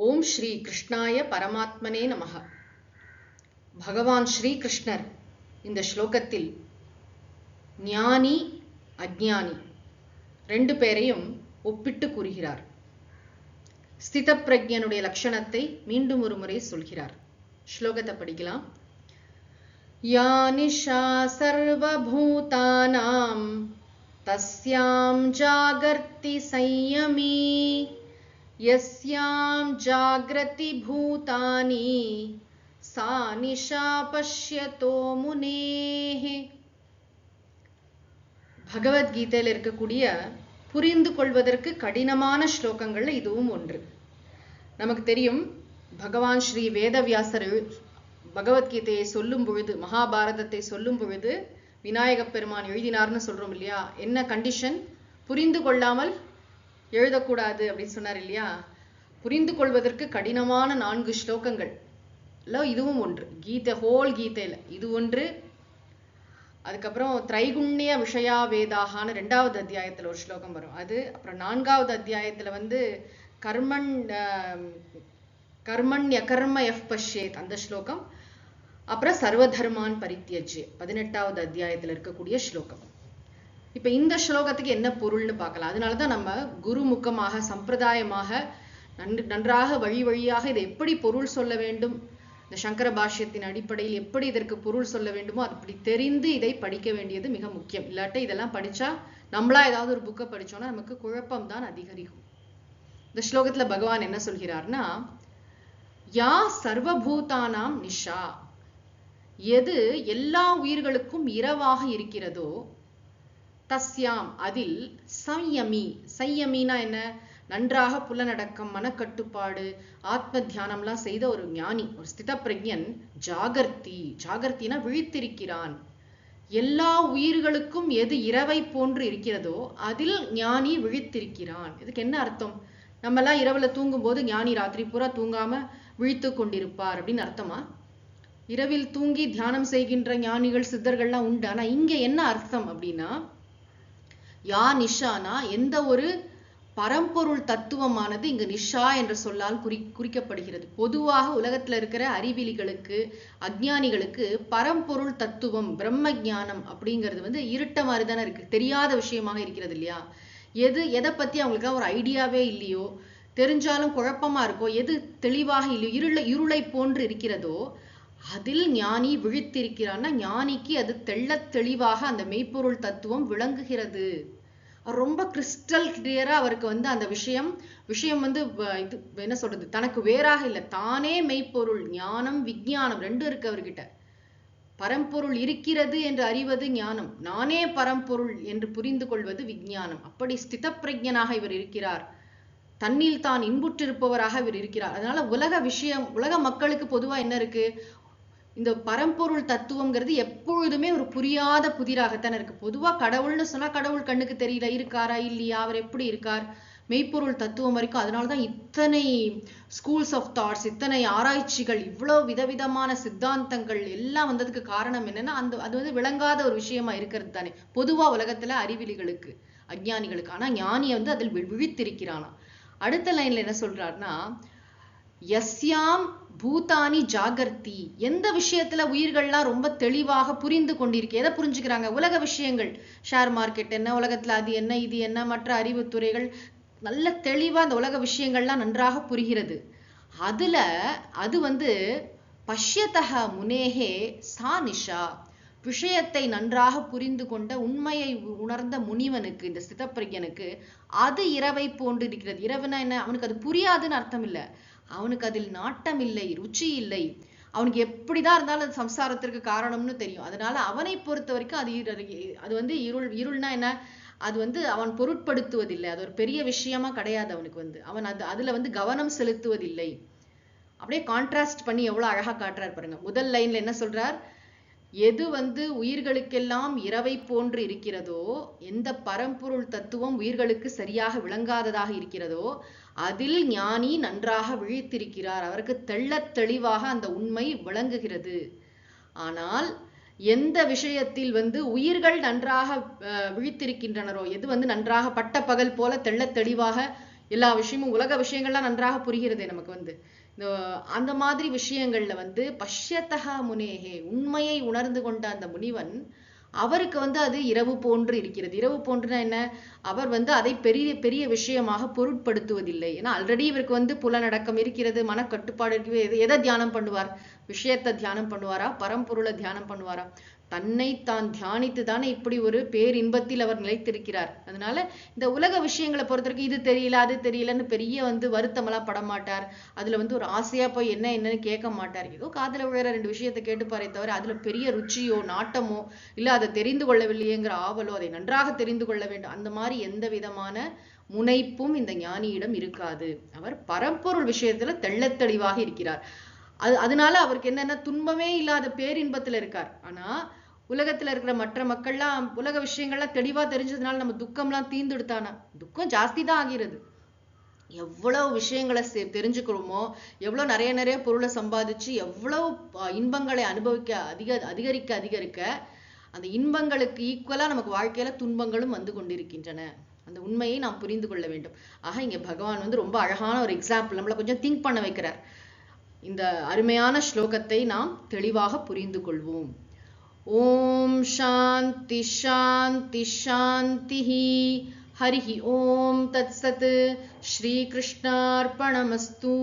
ஓம் ஸ்ரீ கிருஷ்ணாய பரமாத்மனே நமஹ. பகவான் ஸ்ரீ கிருஷ்ணர் இந்த ஸ்லோகத்தில் ஞானி அஜ்ஞானி ரெண்டு பேரையும் ஒப்பிட்டு கூறுகிறார். ஸ்திதப்பிரஜ்ஞனுடைய லட்சணத்தை மீண்டும் ஒரு முறை சொல்கிறார். ஸ்லோகத்தை படிக்கலாம். யா நிஷா சர்வபூதானாம் தஸ்யாம் ஜாகர்த்தி சம்யமீ யஸ்யாம் ஜாக்ரதி பூதானி சா நிஷா பஷ்யதோ முனேஹே. பகவத்கீதையில் இருக்கக்கூடிய புரிந்து கொள்வதற்கு கடினமான ஸ்லோகங்கள்ல இதுவும் ஒன்று. நமக்கு தெரியும், பகவான் ஸ்ரீ வேதவியாசர் பகவத்கீதையை சொல்லும் பொழுது, மகாபாரதத்தை சொல்லும் பொழுது விநாயக பெருமான் எழுதினார்னு சொல்றோம் இல்லையா? என்ன கண்டிஷன்? புரிந்து கொள்ளாமல் எழுதக்கூடாது அப்படின்னு சொன்னார் இல்லையா? புரிந்து கொள்வதற்கு கடினமான 4 ஸ்லோகங்கள் இதுவும் ஒன்று. ஹோல் கீதையில இது ஒன்று. அதுக்கப்புறம் திரைகுண்ய விஷயா வேதாகான்னு 2வது அத்தியாயத்துல ஒரு ஸ்லோகம் வரும் அது. அப்புறம் 4வது அத்தியாயத்துல கர்மண்ய கர்ம எஃப் பஷ்யேத் அந்த ஸ்லோகம். அப்புறம் சர்வதர்மான் பரித்யஜ்ய 18வது அத்தியாயத்துல இருக்கக்கூடிய ஸ்லோகம். இப்ப இந்த ஸ்லோகத்துக்கு என்ன பொருள்னு பார்க்கலாம். அதனாலதான் நம்ம குருமுகமாக சம்பிரதாயமாக நன்றாக வழி வழியாக இதை எப்படி பொருள் சொல்ல வேண்டும், இந்த சங்கர பாஷ்யத்தின் அடிப்படையில் எப்படி இதற்கு பொருள் சொல்ல வேண்டுமோ அப்படி தெரிந்து இதை படிக்க வேண்டியது மிக முக்கியம். இல்லாட்ட இதெல்லாம் படிச்சா நம்மளா ஏதாவது ஒரு புக்கை படிச்சோம்னா நமக்கு குழப்பம் தான் அதிகரிக்கும். இந்த ஸ்லோகத்துல பகவான் என்ன சொல்கிறார்னா, யா சர்வபூதானாம் நிஷா, எது எல்லா உயிர்களுக்கும் இரவாக இருக்கிறதோ, தஸ்யாம் அதில் சம்யமி, சம்யமினா என்ன? நன்றாக புலனடக்கம், மனக்கட்டுப்பாடு, ஆத்ம தியானம்லாம் செய்த ஒரு ஞானி, ஒரு ஸ்தித பிரஜ்ஞன், ஜாகர்த்தி, ஜாகர்த்தினா விழித்திருக்கிறான். எல்லா உயிர்களுக்கும் எது இரவை போன்று இருக்கிறதோ அதில் ஞானி விழித்திருக்கிறான். இதுக்கு என்ன அர்த்தம்? நம்ம எல்லாம் இரவுல தூங்கும் போது ஞானி ராத்திரி பூரா தூங்காம விழித்து கொண்டிருப்பார் அப்படின்னு அர்த்தமா? இரவில் தூங்கி தியானம் செய்கின்ற ஞானிகள் சித்தர்கள்லாம் உண்டு. ஆனா இங்க என்ன அர்த்தம் அப்படின்னா, யா நிஷானா எந்த ஒரு பரம்பொருள் தத்துவமானது இங்கு நிஷா என்ற சொல்லால் குறிக்கப்படுகிறது. பொதுவாக உலகத்துல இருக்கிற அறிவிலிகளுக்கு, அஜ்ஞானிகளுக்கு பரம்பொருள் தத்துவம், பிரம்ம ஞானம் அப்படிங்கிறது இருட்ட மாதிரி தானே இருக்கு, தெரியாத விஷயமாக இருக்கிறது இல்லையா? எதை பத்தி அவங்களுக்கு ஒரு ஐடியாவே இல்லையோ, தெரிஞ்சாலும் குழப்பமா இருக்கோ, எது தெளிவாக இல்லையோ, இருளை போன்று இருக்கிறதோ அதில் ஞானி விழித்திருக்கிறான்னா ஞானிக்கு அது தெள்ளத் தெளிவாக அந்த மெய்ப்பொருள் தத்துவம் விளங்குகிறது. ரொம்ப கிறிஸ்டல் கிளியரா அவருக்கு அந்த விஷயம் இது என்ன சொல்றது, தனக்கு வேறாக இல்லை, தானே மெய்ப்பொருள். ஞானம் விஞ்ஞானம் ரெண்டும் இருக்கு அவர்கிட்ட. பரம்பொருள் இருக்கிறது என்று அறிவது ஞானம், நானே பரம்பொருள் என்று புரிந்து கொள்வது விஞ்ஞானம். அப்படி ஸ்தித பிரஜ்ஞனாக இவர் இருக்கிறார், தன்னில் தான் இன்புற்றிருப்பவராக இவர் இருக்கிறார். அதனால உலக மக்களுக்கு பொதுவா என்ன இருக்கு, இந்த பரம்பொருள் தத்துவம்ங்கிறது எப்பொழுதுமே ஒரு புரியாத புதிராகத்தானே இருக்கு. பொதுவா கடவுள்னு சொன்னா கடவுள் கண்ணுக்கு தெரியல, இருக்காரா இல்லையா, அவர் எப்படி இருக்கார், மெய்ப்பொருள் தத்துவம் வரைக்கும். அதனாலதான் இத்தனை ஸ்கூல்ஸ் ஆஃப் தாட்ஸ், இத்தனை ஆராய்ச்சிகள், இவ்வளவு விதவிதமான சித்தாந்தங்கள் எல்லாம் வந்ததுக்கு காரணம் என்னன்னா அது விளங்காத ஒரு விஷயமா இருக்கிறது தானே பொதுவா உலகத்துல அறிவிலிகளுக்கு, அஜ்ஞானிகளுக்கு. ஆனா ஞானி அதில் விழித்திருக்கிறானா. அடுத்த லைன்ல என்ன சொல்றாருன்னா, யஸ்யாம் பூதானி ஜாகர்த்தி, எந்த விஷயத்துல உயிர்கள்லாம் ரொம்ப தெளிவாக புரிந்து கொண்டிருக்கு. எதை புரிஞ்சுக்கிறாங்க? உலக விஷயங்கள், ஷேர் மார்க்கெட் என்ன, உலகத்துல அது என்ன, இது என்ன, மற்ற அறிவுத்துறைகள், நல்ல தெளிவா அந்த உலக விஷயங்கள்லாம் நன்றாக புரிகிறது. அது பஷ்யதஹ முனேஹே சா நிஷா, விஷயத்தை நன்றாக புரிந்து கொண்ட உண்மையை உணர்ந்த முனிவனுக்கு, இந்த ஸ்திதப்பிரஜனுக்கு அது இரவை போன்று இருக்கிறது. இரவுனா என்ன? அவனுக்கு அது புரியாதுன்னு அர்த்தம் இல்லை, அவனுக்கு அதில் நாட்டம் இல்லை, ருச்சி இல்லை. அவனுக்கு எப்படிதான் இருந்தாலும் அது சம்சாரத்திற்கு காரணம்னு தெரியும். அதனால அவனை பொறுத்த வரைக்கும் அது இருள்னா என்ன, அது அவன் பொருட்படுத்துவதில்லை, அது ஒரு பெரிய விஷயமா கிடையாது அவனுக்கு. அவன் அதுல கவனம் செலுத்துவதில்லை. அப்படியே கான்ட்ராஸ்ட் பண்ணி எவ்வளவு அழகா காட்டுறாரு பாருங்க. முதல் லைன்ல என்ன சொல்றார், எது உயிர்களுக்கெல்லாம் இரவை போன்று இருக்கிறதோ, எந்த பரம்பொருள் தத்துவம் உயிர்களுக்கு சரியாக விளங்காததாக இருக்கிறதோ அதில் ஞானி நன்றாக விழித்திருக்கிறார், அவருக்கு தெள்ளத் தெளிவாக அந்த உண்மை விளங்குகிறது. ஆனால் எந்த விஷயத்தில் உயிர்கள் நன்றாக விழித்திருக்கின்றனரோ, எது நன்றாக பட்ட பகல் போல தெள்ளத் தெளிவாக எல்லா விஷயமும் உலக விஷயங்கள்லாம் நன்றாக புரிகிறதே நமக்கு அந்த மாதிரி விஷயங்கள்ல பஷ்யத்தஹ முனேஹே, உண்மையை உணர்ந்து கொண்ட அந்த முனிவன் அவருக்கு அது இரவு போன்று இருக்கிறது. இரவு போன்றுனா என்ன? அவர் அதை பெரிய பெரிய விஷயமாக பொருட்படுத்துவதில்லை. ஏன்னா ஆல்ரெடி இவருக்கு புலனடக்கம் இருக்கிறது, மனக்கட்டுப்பாடு இருக்கிறது. எதை தியானம் பண்ணுவார்? விஷயத்தை தியானம் பண்ணுவாரா? பரம்பொருளை தியானம் பண்ணுவாரா? தன்னை தான் தியானித்து தானே இப்படி ஒரு பேரின்பத்தில் அவர் நிலைத்திருக்கிறார். அதனால இந்த உலக விஷயங்களை பொறுத்தவரைக்கும் இது தெரியல அது தெரியலன்னு பெரிய வருத்தமெல்லாம் படமாட்டார். அதுல ஒரு ஆசையா போய் என்னன்னு கேட்க மாட்டார். ஏதோ காதுல விழுற 2 விஷயத்தை கேட்டுப்பாரே தவிர அதுல பெரிய ருச்சியோ நாட்டமோ இல்ல அதை தெரிந்து கொள்ளவில்லையேங்கிற ஆவலோ, அதை நன்றாக தெரிந்து கொள்ள வேண்டும், அந்த மாதிரி எந்த விதமான முனைப்பும் இந்த ஞானியிடம் இருக்காது. அவர் பரம்பொருள் விஷயத்துல தெள்ளத் தெளிவாக இருக்கிறார். அதனால அவருக்கு என்னன்னா துன்பமே இல்லாத பேரின்பத்துல இருக்கார். ஆனா உலகத்துல இருக்கிற மற்ற மக்கள்லாம் உலக விஷயங்கள்லாம் தெளிவா தெரிஞ்சதுனால நம்ம துக்கம்லாம் தீர்ந்துடுத்தானா? துக்கம் ஜாஸ்தி தான் ஆகிறது. எவ்வளவு விஷயங்களை தெரிஞ்சுக்கிறோமோ, எவ்வளவு நிறைய நிறைய பொருளை சம்பாதிச்சு எவ்வளவு இன்பங்களை அனுபவிக்க அதிகரிக்க அதிகரிக்க அந்த இன்பங்களுக்கு ஈக்குவலா நமக்கு வாழ்க்கையில துன்பங்களும் வந்து கொண்டிருக்கின்றன. அந்த உண்மையை நாம் புரிந்து கொள்ள வேண்டும். ஆக இங்க பகவான் ரொம்ப அழகான ஒரு எக்ஸாம்பிள் நம்மளை கொஞ்சம் திங்க் பண்ண வைக்கிறார். இந்த அருமையான ஸ்லோகத்தை நாம் தெளிவாக புரிந்து கொள்வோம். ஓம் சாந்தி சாந்தி சாந்தி. ஹரிஹி ஓம் தத் சத். ஸ்ரீ கிருஷ்ணார்ப்பணமஸ்து.